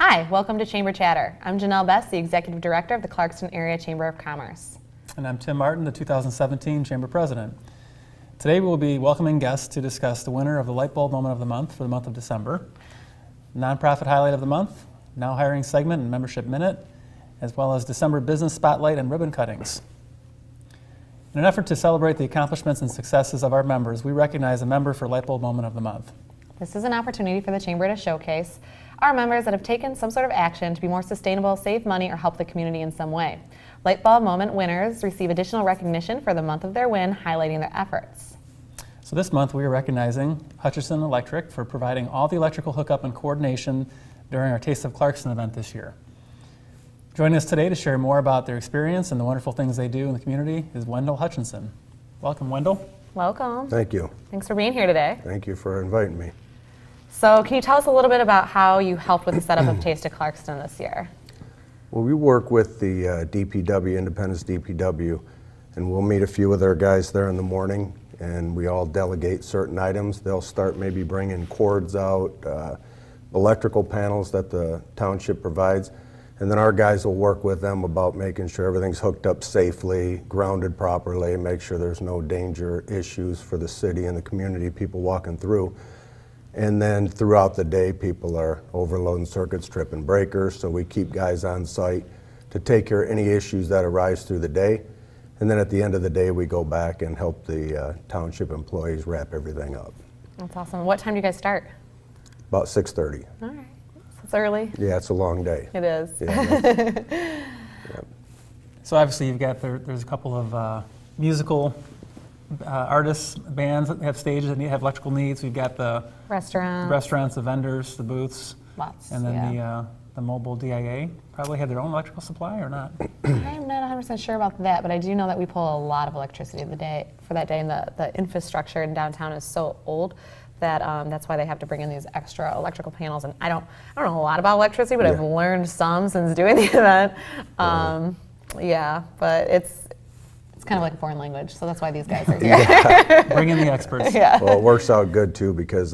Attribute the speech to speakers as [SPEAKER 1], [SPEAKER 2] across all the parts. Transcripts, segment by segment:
[SPEAKER 1] Hi, welcome to Chamber Chatter. I'm Janelle Best, the Executive Director of the Clarkston Area Chamber of Commerce.
[SPEAKER 2] And I'm Tim Martin, the 2017 Chamber President. Today we will be welcoming guests to discuss the winner of the Light Bulb Moment of the Month for the month of December, Nonprofit Highlight of the Month, Now Hiring Segment and Membership Minute, as well as December Business Spotlight and Ribbon Cuttings. In an effort to celebrate the accomplishments and successes of our members, we recognize a member for Light Bulb Moment of the Month.
[SPEAKER 1] This is an opportunity for the Chamber to showcase our members that have taken some sort of action to be more sustainable, save money, or help the community in some way. Light Bulb Moment winners receive additional recognition for the month of their win, highlighting their efforts.
[SPEAKER 2] So this month we are recognizing Hutchison Electric for providing all the electrical hookup and coordination during our Taste of Clarkston event this year. Joining us today to share more about their experience and the wonderful things they do in the community is Wendell Hutchinson. Welcome, Wendell.
[SPEAKER 1] Welcome.
[SPEAKER 3] Thank you.
[SPEAKER 1] Thanks for being here today.
[SPEAKER 3] Thank you for inviting me.
[SPEAKER 1] So can you tell us a little bit about how you helped with the setup of Taste of Clarkston this year?
[SPEAKER 3] Well, we work with the DPW, Independence DPW, and we'll meet a few of their guys there in the morning, and we all delegate certain items. They'll start maybe bringing cords out, electrical panels that the township provides, and then our guys will work with them about making sure everything's hooked up safely, grounded properly, make sure there's no danger issues for the city and the community, people walking through. And then throughout the day, people are overloading circuits, tripping breakers, so we keep guys on site to take care of any issues that arise through the day. And then at the end of the day, we go back and help the township employees wrap everything up.
[SPEAKER 1] That's awesome. What time do you guys start?
[SPEAKER 3] About 6:30.
[SPEAKER 1] All right. It's early.
[SPEAKER 3] Yeah, it's a long day.
[SPEAKER 1] It is.
[SPEAKER 3] Yeah,
[SPEAKER 2] So obviously you've got, there's a couple of musical artists, bands that have stages that have electrical needs. We've got the restaurants, the vendors, the booths.
[SPEAKER 1] Lots.
[SPEAKER 2] And then the mobile DIA probably had their own electrical supply or not?
[SPEAKER 1] I'm not 100% sure about that, but I do know that we pull a lot of electricity for that day, and the infrastructure in downtown is so old that that's why they have to bring in these extra electrical panels. And I don't know a lot about electricity, but I've learned some since doing the event. Yeah, but it's kind of like a foreign language, so that's why these guys are here.
[SPEAKER 2] Bring in the experts.
[SPEAKER 1] Yeah.
[SPEAKER 3] Well, it works out good too because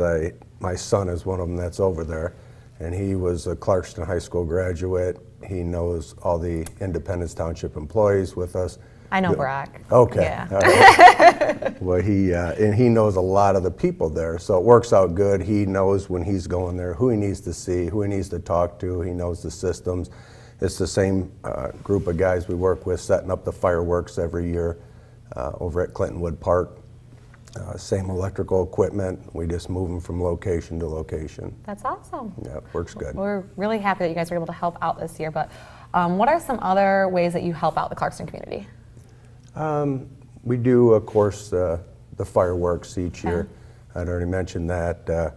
[SPEAKER 3] my son is one of them that's over there, and he was a Clarkston High School graduate. He knows all the Independence Township employees with us.
[SPEAKER 1] I know Brock.
[SPEAKER 3] Okay.
[SPEAKER 1] Yeah.
[SPEAKER 3] All right. Well, and he knows a lot of the people there, so it works out good. He knows when he's going there who he needs to see, who he needs to talk to. He knows the systems. It's the same group of guys we work with setting up the fireworks every year over at Clintonwood Park. Same electrical equipment. We just move them from location to location.
[SPEAKER 1] That's awesome.
[SPEAKER 3] Yeah, it works good.
[SPEAKER 1] We're really happy that you guys were able to help out this year, but what are some other ways that you help out the Clarkston community?
[SPEAKER 3] We do, of course, the fireworks each year. I'd already mentioned that.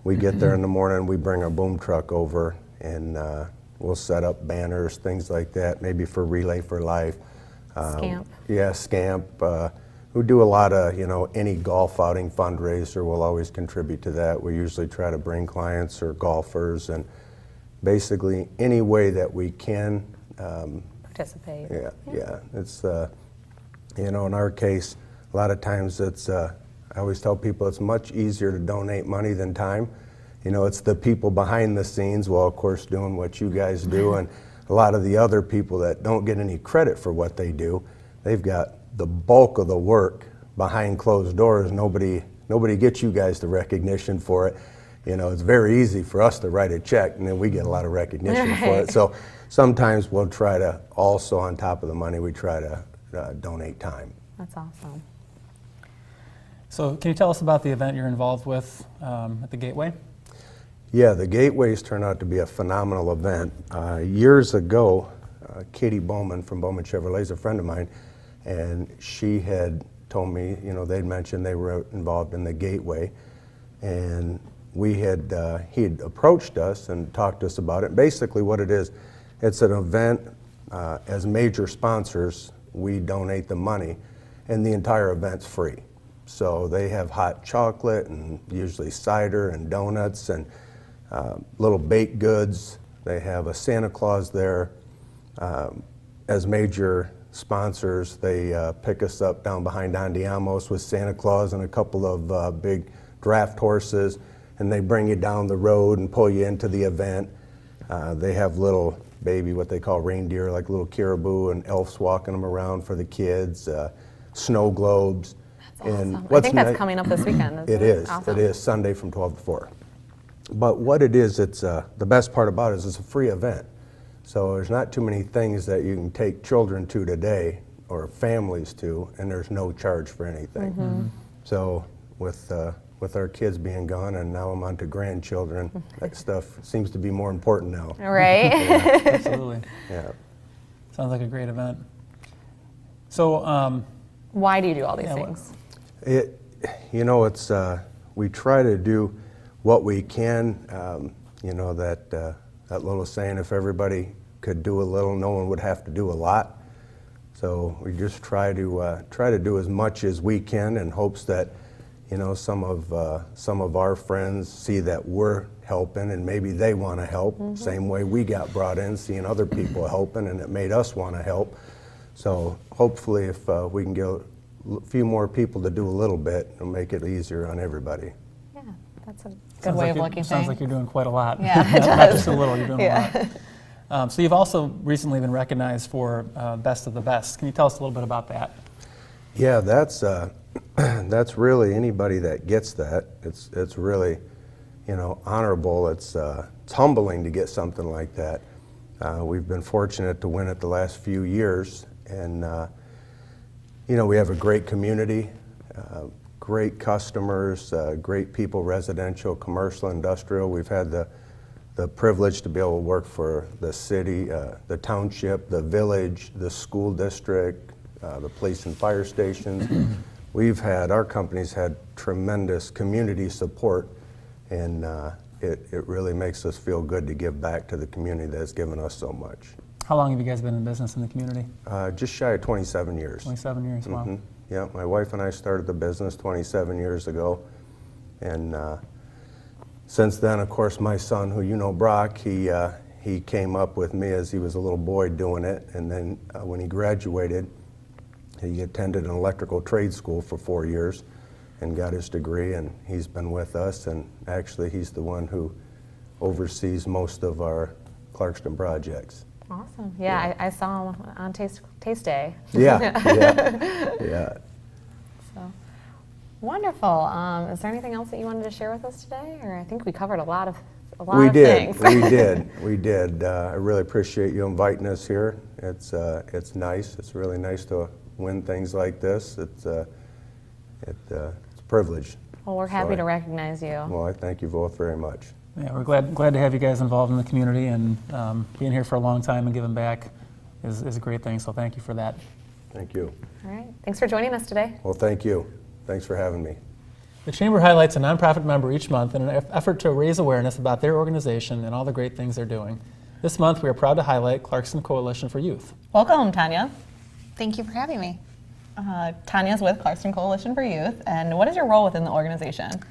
[SPEAKER 3] We get there in the morning, we bring a boom truck over, and we'll set up banners, things like that, maybe for Relay for Life.
[SPEAKER 1] Scamp.
[SPEAKER 3] Yeah, Scamp. We do a lot of, any golf outing fundraiser, we'll always contribute to that. We usually try to bring clients or golfers, and basically any way that we can.
[SPEAKER 1] Participate.
[SPEAKER 3] Yeah. It's, in our case, a lot of times I always tell people it's much easier to donate money than time. It's the people behind the scenes, well, of course, doing what you guys do, and a lot of the other people that don't get any credit for what they do. They've got the bulk of the work behind closed doors. Nobody gets you guys the recognition for it. It's very easy for us to write a check, and then we get a lot of recognition for it. So sometimes we'll try to also, on top of the money, we try to donate time.
[SPEAKER 1] That's awesome.
[SPEAKER 2] So can you tell us about the event you're involved with at the Gateway?
[SPEAKER 3] Yeah, the Gateways turned out to be a phenomenal event. Years ago, Katie Bowman from Bowman Chevrolet is a friend of mine, and she had told me, they'd mentioned they were involved in the Gateway, and he had approached us and talked to us about it. Basically what it is, it's an event, as major sponsors, we donate the money, and the entire event's free. So they have hot chocolate and usually cider and donuts and little baked goods. They have a Santa Claus there. As major sponsors, they pick us up down behind Andiamos with Santa Claus and a couple of big draft horses, and they bring you down the road and pull you into the event. They have little baby, what they call reindeer, like little caribou, and elves walking them around for the kids, snow globes.
[SPEAKER 1] That's
[SPEAKER 3] And
[SPEAKER 1] awesome. I
[SPEAKER 3] what's
[SPEAKER 1] think that's
[SPEAKER 3] ni-
[SPEAKER 1] coming up this weekend.
[SPEAKER 3] It is.
[SPEAKER 1] Awesome.
[SPEAKER 3] It is Sunday from 12 to 4. But what it is, it's the best part about it is it's a free event. So there's not too many things that you can take children to today or families to, and there's no charge for anything. So with our kids being gone, and now I'm on to grandchildren, that stuff seems to be more important now.
[SPEAKER 1] Right?
[SPEAKER 2] Absolutely.
[SPEAKER 3] Yeah.
[SPEAKER 2] Sounds like a great event. So,
[SPEAKER 1] Why do you do all these
[SPEAKER 2] Yeah,
[SPEAKER 1] things?
[SPEAKER 3] It's we try to do what we can. That little saying, if everybody could do a little, no one would have to do a lot. So we just try to do as much as we can in hopes that, some of our friends see that we're helping and maybe they want to help. Same way we got brought in, seeing other people helping, and it made us want to help. So hopefully, if we can get a few more people to do a little bit, it'll make it easier on everybody.
[SPEAKER 1] Yeah, that's a good way of looking at
[SPEAKER 2] Sounds
[SPEAKER 1] things.
[SPEAKER 2] like you're doing quite a lot.
[SPEAKER 1] Yeah, it
[SPEAKER 2] Not
[SPEAKER 1] does.
[SPEAKER 2] just a little, you're doing
[SPEAKER 1] Yeah.
[SPEAKER 2] a lot. So you've also recently been recognized for Best of the Best. Can you tell us a little bit about that?
[SPEAKER 3] Yeah, that's really anybody that gets that. It's really, honorable. It's humbling to get something like that. We've been fortunate to win it the last few years, and we have a great community, great customers, great people, residential, commercial, industrial. We've had the privilege to be able to work for the city, the township, the village, the school district, the police and fire stations. Our company's had tremendous community support, and it really makes us feel good to give back to the community that's given us so much.
[SPEAKER 2] How long have you guys been in business in the community?
[SPEAKER 3] Just shy of 27 years.
[SPEAKER 2] 27 years, wow.
[SPEAKER 3] Mhm. Yeah, my wife and I started the business 27 years ago, and since then, of course, my son, who you know, Brock, he came up with me as he was a little boy doing it, and then when he graduated, he attended an electrical trade school for 4 years and got his degree, and he's been with us, and actually he's the one who oversees most of our Clarkston projects.
[SPEAKER 1] Awesome. Yeah, I saw him on Taste Day.
[SPEAKER 3] Yeah.
[SPEAKER 1] So wonderful. Is there anything else that you wanted to share with us today? Or I think we covered a lot of things.
[SPEAKER 3] We did. I really appreciate you inviting us here. It's nice. It's really nice to win things like this. It's a privilege.
[SPEAKER 1] Well, we're happy to recognize you.
[SPEAKER 3] Well, I thank you both very much.
[SPEAKER 2] Yeah, we're glad to have you guys involved in the community, and being here for a long time and giving back is a great thing, so thank you for that.
[SPEAKER 3] Thank you.
[SPEAKER 1] All right. Thanks for joining us today.
[SPEAKER 3] Well, thank you. Thanks for having me.
[SPEAKER 2] The Chamber highlights a nonprofit member each month in an effort to raise awareness about their organization and all the great things they're doing. This month, we are proud to highlight Clarkston Coalition for Youth.
[SPEAKER 1] Welcome, Tanya.
[SPEAKER 4] Thank you for having me.
[SPEAKER 1] Tanya's with Clarkston Coalition for Youth, and what is your role within the organization?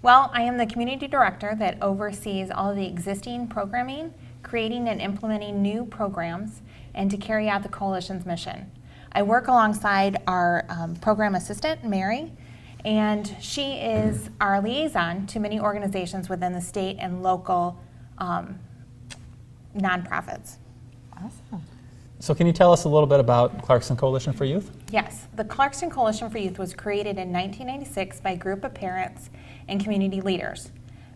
[SPEAKER 4] Well, I am the community director that oversees all of the existing programming, creating and implementing new programs, and to carry out the coalition's mission. I work alongside our program assistant, Mary, and she is our liaison to many organizations within the state and local nonprofits.
[SPEAKER 1] Awesome.
[SPEAKER 2] So can you tell us a little bit about Clarkston Coalition for Youth?
[SPEAKER 4] Yes, the Clarkston Coalition for Youth was created in 1996 by a group of parents and community leaders.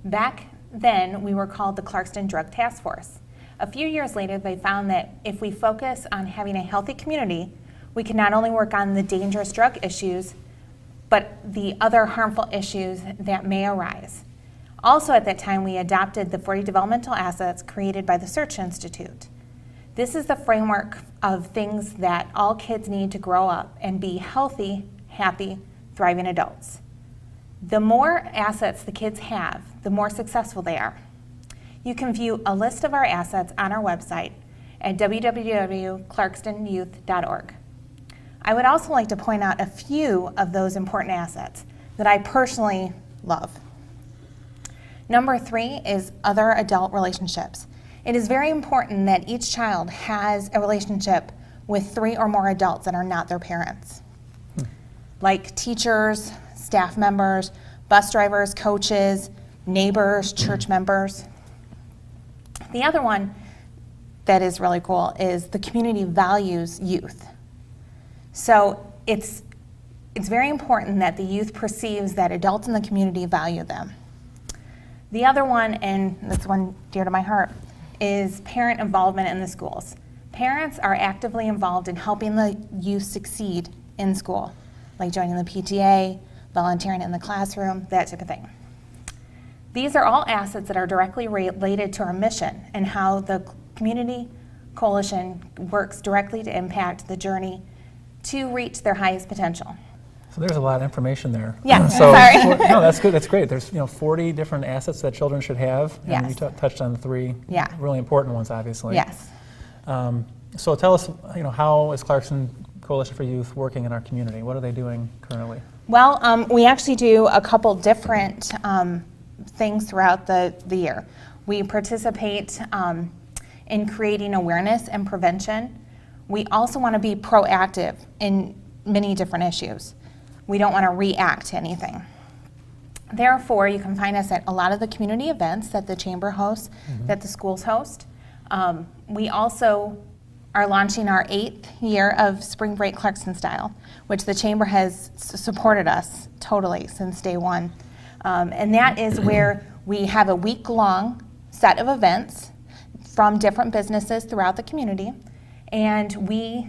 [SPEAKER 4] Back then, we were called the Clarkston Drug Task Force. A few years later, they found that if we focus on having a healthy community, we can not only work on the dangerous drug issues, but the other harmful issues that may arise. Also at that time, we adopted the 40 developmental assets created by the Search Institute. This is the framework of things that all kids need to grow up and be healthy, happy, thriving adults. The more assets the kids have, the more successful they are. You can view a list of our assets on our website at www.clarkstonyouth.org. I would also like to point out a few of those important assets that I personally love. Number 3 is other adult relationships. It is very important that each child has a relationship with 3 or more adults that are not their parents, like teachers, staff members, bus drivers, coaches, neighbors, church members. The other one that is really cool is the community values youth. So it's very important that the youth perceives that adults in the community value them. The other one, and this one dear to my heart, is parent involvement in the schools. Parents are actively involved in helping the youth succeed in school, like joining the PTA, volunteering in the classroom, that type of thing. These are all assets that are directly related to our mission and how the Community Coalition works directly to impact the journey to reach their highest potential.
[SPEAKER 2] So there's a lot of information there.
[SPEAKER 4] Yeah,
[SPEAKER 2] So,
[SPEAKER 4] sorry.
[SPEAKER 2] No, that's good. That's great. There's 40 different assets that children should have. And
[SPEAKER 4] Yes.
[SPEAKER 2] you touched on the 3
[SPEAKER 4] Yeah.
[SPEAKER 2] really important ones, obviously.
[SPEAKER 4] Yes.
[SPEAKER 2] So tell us, how is Clarkson Coalition for Youth working in our community? What are they doing currently?
[SPEAKER 4] Well, we actually do a couple different things throughout the year. We participate in creating awareness and prevention. We also want to be proactive in many different issues. We don't want to react to anything. Therefore, you can find us at a lot of the community events that the chamber hosts, that the schools host. We also are launching our 8th year of Spring Break Clarkson Style, which the chamber has supported us totally since day one. And that is where we have a week-long set of events from different businesses throughout the community, and we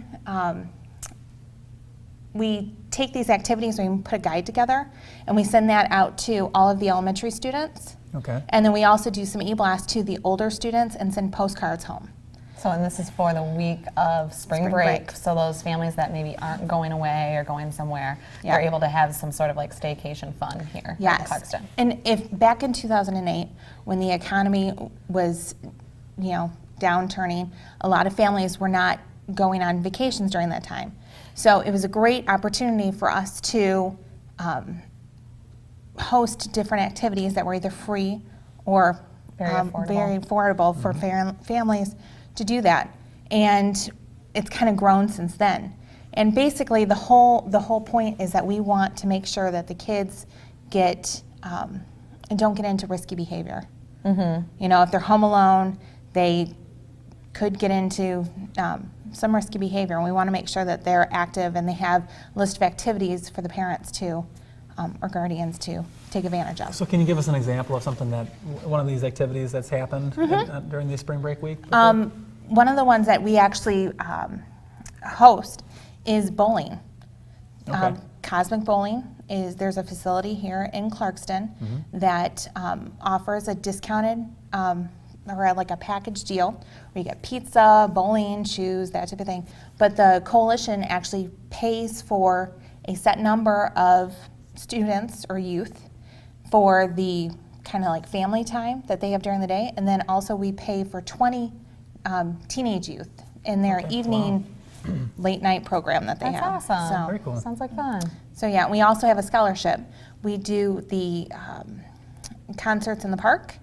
[SPEAKER 4] take these activities and we put a guide together, and we send that out to all of the elementary students.
[SPEAKER 2] Okay.
[SPEAKER 4] And then we also do some e-blasts to the older students and send postcards home.
[SPEAKER 1] So, and this is for the week of spring break. So those families that maybe aren't going away or going somewhere,
[SPEAKER 4] Yeah.
[SPEAKER 1] they're able to have some sort of like staycation fun here in
[SPEAKER 4] Yes.
[SPEAKER 1] Clarkston.
[SPEAKER 4] And if back in 2008, when the economy was, downturning, a lot of families were not going on vacations during that time. So it was a great opportunity for us to host different activities that were either free or very affordable for families to do that. And it's kind of grown since then. And basically the whole point is that we want to make sure that the kids don't get into risky behavior. If they're home alone, they could get into some risky behavior, and we want to make sure that they're active and they have a list of activities for the parents to or guardians to take advantage of.
[SPEAKER 2] So can you give us an example of something one of these activities that's happened during the spring break week?
[SPEAKER 4] One of the ones that we actually host is bowling.
[SPEAKER 2] Okay.
[SPEAKER 4] Cosmic Bowling there's a facility here in Clarkston that offers a discounted or like a package deal where you get pizza, bowling, shoes, that type of thing. But the coalition actually pays for a set number of students or youth for the kind of like family time that they have during the day. And then also we pay for 20 teenage youth in their evening late night program that they
[SPEAKER 1] That's
[SPEAKER 4] have.
[SPEAKER 1] awesome.
[SPEAKER 2] Very cool.
[SPEAKER 1] Sounds like fun.
[SPEAKER 4] So yeah, we also have a scholarship. We do the concerts in the park,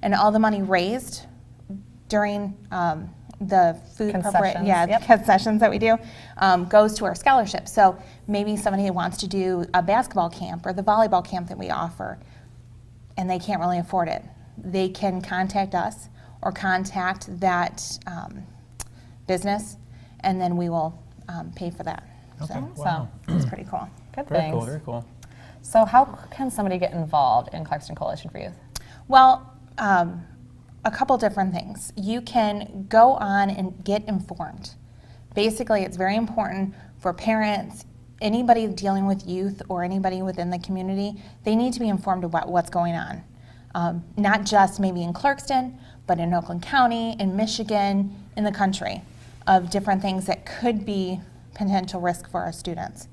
[SPEAKER 4] and all the money raised during the food
[SPEAKER 1] Concessions, yep.
[SPEAKER 4] concessions that we do goes to our scholarship. So maybe somebody wants to do a basketball camp or the volleyball camp that we offer, and they can't really afford it. They can contact us or contact that business, and then we will pay for that.
[SPEAKER 2] Okay.
[SPEAKER 4] So
[SPEAKER 2] Wow.
[SPEAKER 4] it's pretty cool.
[SPEAKER 1] Good
[SPEAKER 2] Very
[SPEAKER 1] things.
[SPEAKER 2] cool. Very cool.
[SPEAKER 1] So how can somebody get involved in Clarkston Coalition for Youth?
[SPEAKER 4] Well, a couple different things. You can go on and get informed. Basically, it's very important for parents, anybody dealing with youth or anybody within the community, they need to be informed about what's going on. Not just maybe in Clarkston, but in Oakland County, in Michigan, in the country, of different things that could be potential risk for our students.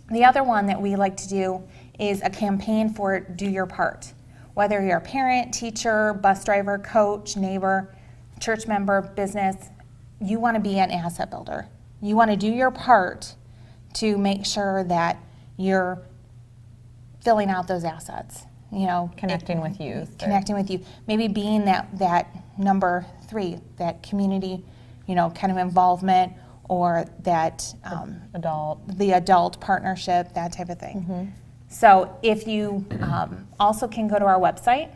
[SPEAKER 4] The other one that we like to do is a campaign for Do Your Part. Whether you're a parent, teacher, bus driver, coach, neighbor, church member, business, you want to be an asset builder. You want to do your part to make sure that you're filling out those assets.
[SPEAKER 1] Connecting with youth.
[SPEAKER 4] Connecting with youth. Maybe being that number 3, that community, kind of involvement, or that the adult partnership, that type of thing. So if you also can go to our website,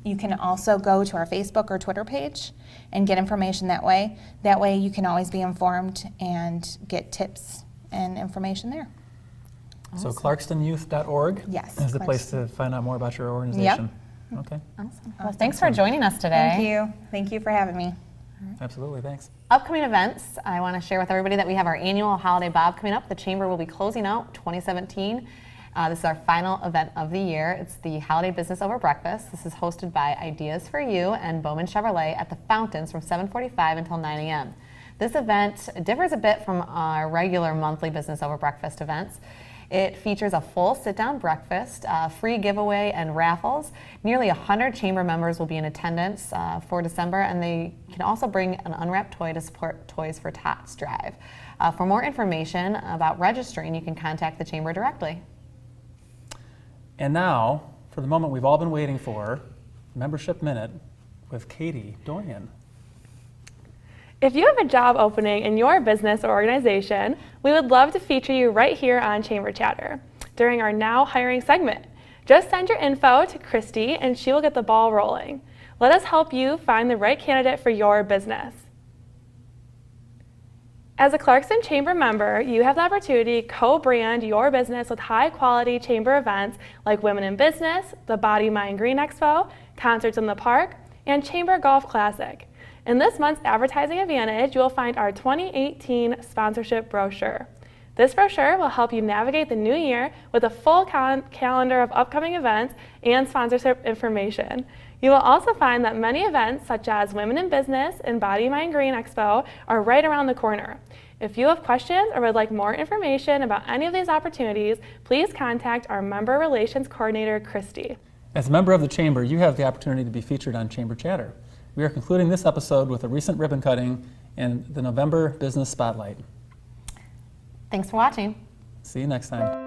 [SPEAKER 4] You can also go to our Facebook or Twitter page and get information that way. That way you can always be informed and get tips and information there.
[SPEAKER 2] So clarkstonyouth.org
[SPEAKER 4] Yes,
[SPEAKER 2] is the place to find out more about your organization. Okay,
[SPEAKER 1] Awesome. Well, thanks for joining us today.
[SPEAKER 4] Thank you. Thank you for having me.
[SPEAKER 2] absolutely, thanks.
[SPEAKER 1] Upcoming events, I want to share with everybody that we have our annual Holiday Bob coming up. The Chamber will be closing out 2017. This is our final event of the year. It's the Holiday Business Over Breakfast. This is hosted by Ideas for You and Bowman Chevrolet at the Fountains from 7:45 until 9 a.m. This event differs a bit from our regular monthly Business Over Breakfast events. It features a full sit-down breakfast, free giveaway, and raffles. Nearly 100 chamber members will be in attendance for December, and they can also bring an unwrapped toy to support Toys for Tots drive. For more information about registering, you can contact the chamber directly.
[SPEAKER 2] And now, for the moment we've all been waiting for, Membership Minute with Katie Dorian.
[SPEAKER 5] If you have a job opening in your business or organization, we would love to feature you right here on Chamber Chatter during our Now Hiring segment. Just send your info to Christy and she will get the ball rolling. Let us help you find the right candidate for your business. As a Clarkston Chamber member, you have the opportunity to co-brand your business with high-quality chamber events like Women in Business, the Body, Mind, Green Expo, Concerts in the Park, and Chamber Golf Classic. In this month's Advertising Advantage, you will find our 2018 sponsorship brochure. This brochure will help you navigate the new year with a full calendar of upcoming events and sponsorship information. You will also find that many events such as Women in Business and Body, Mind, Green Expo are right around the corner. If you have questions or would like more information about any of these opportunities, please contact our Member Relations Coordinator, Christy.
[SPEAKER 2] As a member of the Chamber, you have the opportunity to be featured on Chamber Chatter. We are concluding this episode with a recent ribbon cutting and the November Business Spotlight.
[SPEAKER 1] Thanks for watching.
[SPEAKER 2] See you next time.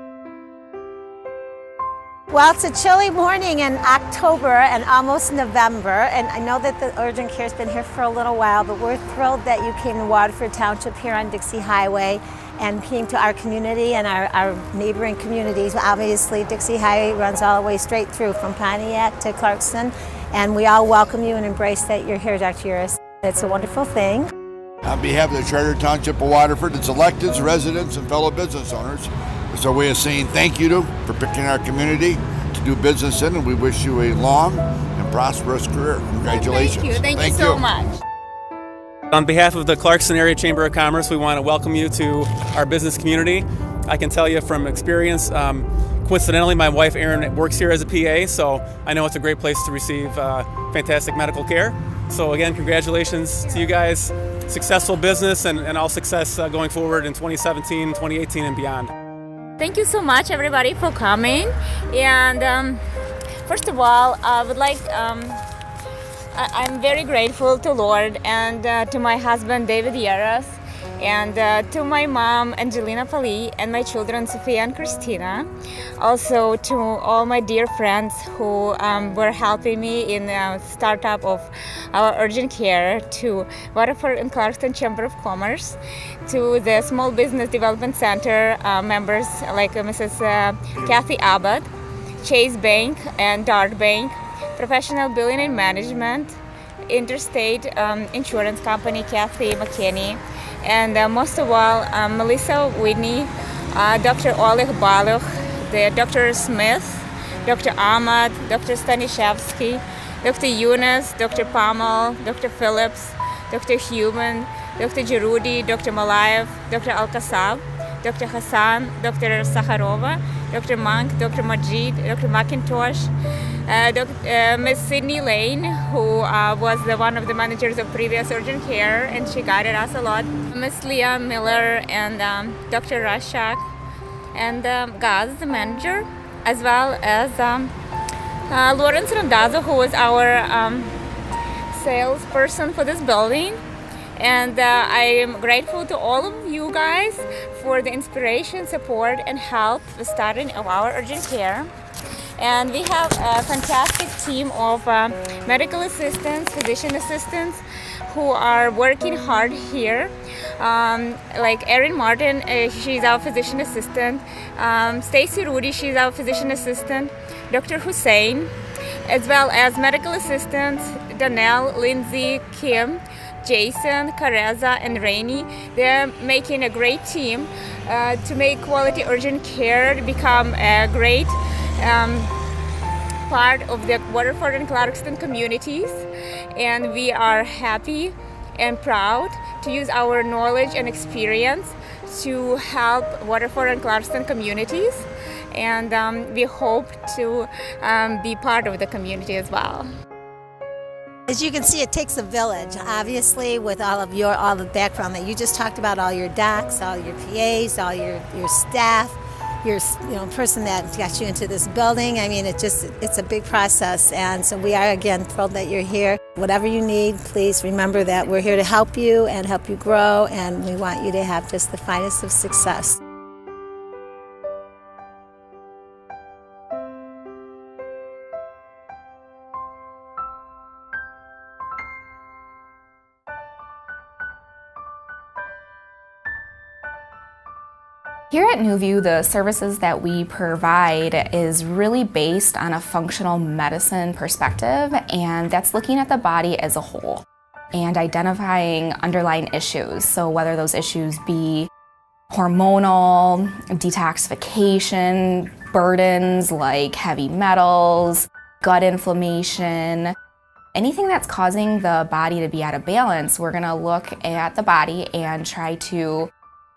[SPEAKER 6] Well, it's a chilly morning in October and almost November, and I know that the urgent care has been here for a little while, but we're thrilled that you came to Waterford Township here on Dixie Highway and came to our community and our neighboring communities. Obviously, Dixie Highway runs all the way straight through from Pontiac to Clarkston, and we all welcome you and embrace that you're here, Dr. Uris. It's a wonderful thing.
[SPEAKER 7] On behalf of the Charter Township of Waterford, its electeds, residents, and fellow business owners, it's our way of saying thank you for picking our community to do business in, and we wish you a long and prosperous career. Congratulations.
[SPEAKER 8] Thank you so much.
[SPEAKER 2] On behalf of the Clarkston Area Chamber of Commerce, we want to welcome you to our business community. I can tell you from experience, coincidentally, my wife Erin works here as a PA, so I know it's a great place to receive fantastic medical care. So again, congratulations to you guys. Successful business and all success going forward in 2017, 2018, and beyond.
[SPEAKER 8] Thank you so much, everybody, for coming. And first of all, I would like, I'm very grateful to Lord and to my husband, David Yaras, and to my mom, Angelina Pali, and my children, Sophia and Christina. Also to all my dear friends who were helping me in the startup of our urgent care, to Waterford and Clarkston Chamber of Commerce, to the Small Business Development Center members like Mrs. Kathy Abbott, Chase Bank and Dart Bank, Professional Billing and Management, Interstate Insurance Company, Kathy McKinney, and most of all, Melissa Whitney, Dr. Oleg Baluch, the Dr. Smith, Dr. Ahmad, Dr. Stanishevsky, Dr. Yunus, Dr. Pamal, Dr. Phillips, Dr. Human, Dr. Jerudi, Dr. Malayev, Dr. Al-Kasab, Dr. Hassan, Dr. Sakharova, Dr. Monk, Dr. Majid, Dr. McIntosh, Ms. Sydney Lane, who was one of the managers of previous urgent care, and she guided us a lot. Ms. Leah Miller and Dr. Rashak, and Gaz, the manager, as well as Lawrence Randazzo, who was our salesperson for this building. And I am grateful to all of you guys for the inspiration, support, and help with starting of our urgent care. And we have a fantastic team of medical assistants, physician assistants, who are working hard here. Like Erin Martin, she's our physician assistant. Stacy Rudy, she's our physician assistant. Dr. Hussein, as well as medical assistants Danelle, Lindsay, Kim, Jason, Careza, and Rainey. They're making a great team to make quality urgent care become a great part of the Waterford and Clarkston communities. And we are happy and proud to use our knowledge and experience to help Waterford and Clarkston communities. And we hope to be part of the community as well.
[SPEAKER 6] As you can see, it takes a village, obviously, with all the background that you just talked about, all your docs, all your PAs, all your staff, your person that got you into this building. I mean, it's a big process, and so we are again thrilled that you're here. Whatever you need, please remember that we're here to help you and help you grow, and we want you to have just the finest of success.
[SPEAKER 9] Here at NewView, the services that we provide is really based on a functional medicine perspective, and that's looking at the body as a whole and identifying underlying issues. So whether those issues be hormonal, detoxification, burdens like heavy metals, gut inflammation, anything that's causing the body to be out of balance, we're gonna look at the body and try to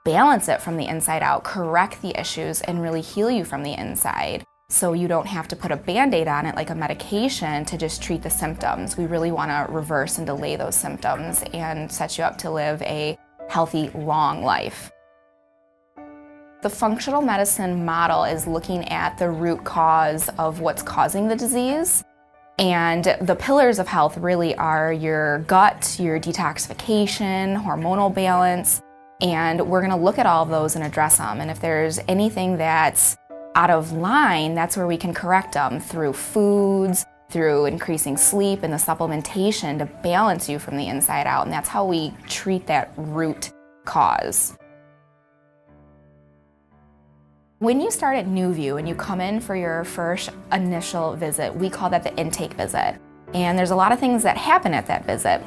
[SPEAKER 9] balance it from the inside out, correct the issues, and really heal you from the inside. So you don't have to put a Band-Aid on it like a medication to just treat the symptoms. We really want to reverse and delay those symptoms and set you up to live a healthy, long life. The functional medicine model is looking at the root cause of what's causing the disease. And the pillars of health really are your gut, your detoxification, hormonal balance, and we're gonna look at all of those and address them. And if there's anything that's out of line, that's where we can correct them through foods, through increasing sleep and the supplementation to balance you from the inside out. And that's how we treat that root cause. When you start at NewView and you come in for your first initial visit, we call that the intake visit. And there's a lot of things that happen at that visit.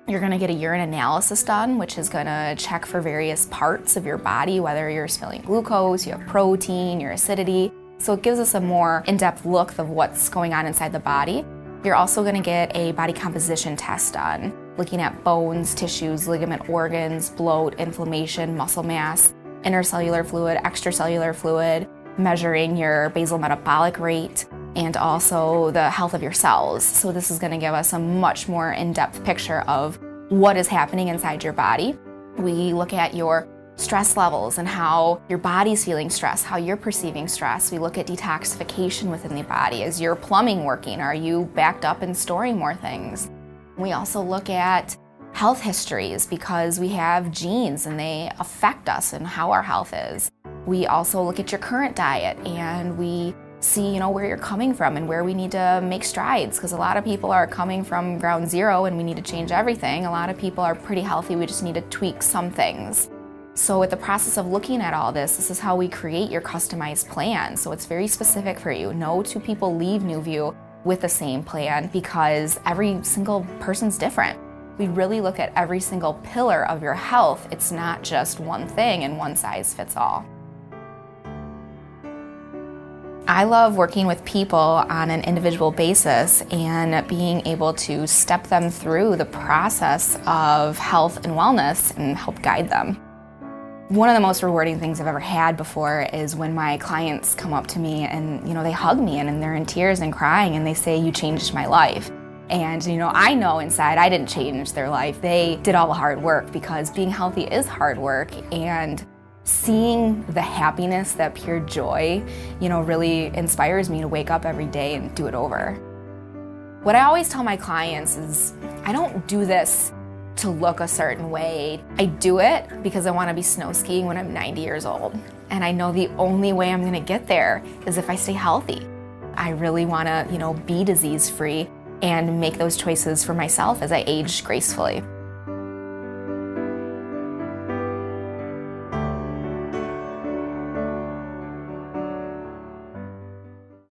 [SPEAKER 9] You're gonna get a urine analysis done, which is gonna check for various parts of your body, whether you're spilling glucose, you have protein, your acidity. So it gives us a more in-depth look of what's going on inside the body. You're also gonna get a body composition test done, looking at bones, tissues, ligament organs, bloat, inflammation, muscle mass, intercellular fluid, extracellular fluid, measuring your basal metabolic rate, and also the health of your cells. So this is gonna give us a much more in-depth picture of what is happening inside your body. We look at your stress levels and how your body's feeling stress, how you're perceiving stress. We look at detoxification within the body. Is your plumbing working? Are you backed up and storing more things? We also look at health histories because we have genes and they affect us and how our health is. We also look at your current diet and we see, where you're coming from and where we need to make strides, because a lot of people are coming from ground zero and we need to change everything. A lot of people are pretty healthy, we just need to tweak some things. So with the process of looking at all this is how we create your customized plan. So it's very specific for you. No two people leave NewView with the same plan because every single person's different. We really look at every single pillar of your health. It's not just one thing and one size fits all. I love working with people on an individual basis and being able to step them through the process of health and wellness and help guide them. One of the most rewarding things I've ever had before is when my clients come up to me and they hug me and they're in tears and crying and they say, "You changed my life." And I know inside I didn't change their life. They did all the hard work because being healthy is hard work, and seeing the happiness, that pure joy, really inspires me to wake up every day and do it over. What I always tell my clients is I don't do this to look a certain way. I do it because I want to be snow skiing when I'm 90 years old. And I know the only way I'm going to get there is if I stay healthy. I really want to, be disease-free and make those choices for myself as I age gracefully.